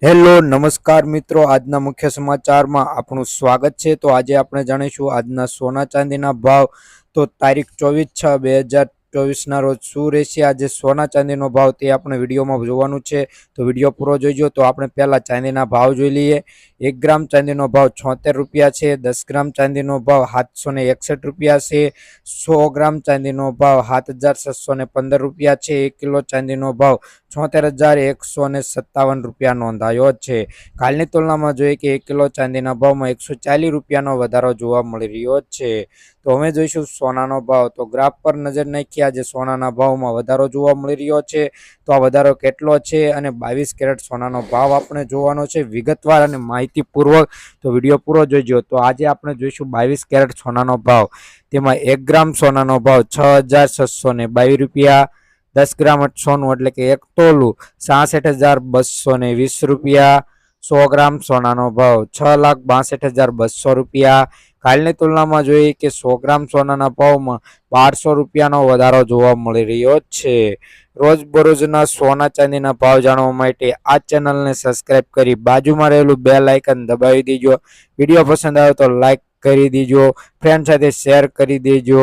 Hello નમસ્કાર મિત્રો, આજના મુખ્ય સમાચારમાં આપણું સ્વાગત છે। તો આજે આપણે જાણીશું આજના સોના ચાંદીના ભાવ। તો તારીખ 24/6/2024 રોજ શું રહેશે આજે સોના ચાંદીનો ભાવ તે આપણે વિડીયોમાં જોવાનું છે। તો વિડીયો પૂરો જોઈજો। તો આપણે પહેલા ચાંદીના ભાવ જોઈ લઈએ। 1 ગ્રામ ચાંદીનો ભાવ 76 રૂપિયા છે। 10 ગ્રામ ચાંદીનો ભાવ 761 રૂપિયા છે। 100 ગ્રામ ચાંદીનો ભાવ 7615 રૂપિયા છે। 1 કિલો ચાંદીનો ભાવ 74157 રૂપિયા નોંધાયો છે। કાલની તુલનામાં જોઈએ કે 1 કિલો ચાંદીના ભાવમાં 140 રૂપિયાનો વધારો જોવા મળી રહ્યો છે। તો હવે જોઈશું સોનાનો ભાવ। તો ગ્રાફ પર નજર નાખીએ, આજે સોનાના ભાવમાં વધારો જોવા મળી રહ્યો છે। તો આ વધારો કેટલો છે અને 22 કેરેટ સોનાનો ભાવ આપણે જોવાનો છે વિગતવાર અને માહિતીપૂર્વક। તો વિડીયો પૂરો જોઈજો। તો આજે આપણે જોઈશું 22 કેરેટ સોનાનો ભાવ। તેમાં 1 ગ્રામ સોનાનો ભાવ 6622 રૂપિયા। 10 ગ્રામ સોનું એટલે કે 1 તોલું 66,220 રૂપિયા। 100 ગ્રામ સોનાનો ભાવ 6,62,200 રૂપિયા। કાલની તુલનામાં જોઈએ કે 100 ગ્રામ સોનાના ભાવમાં 1200 રૂપિયાનો વધારો જોવા મળી રહ્યો છે। રોજબરોજના સોના ચાંદીના ભાવ જાણવા માટે આ ચેનલને સબસ્ક્રાઇબ કરી બાજુમાં રહેલું બેલ આઇકન દબાવી દેજો। વિડીયો પસંદ આવે તો લાઈક કરી દેજો, ફ્રેન્ડ સાથે શેર કરી દેજો।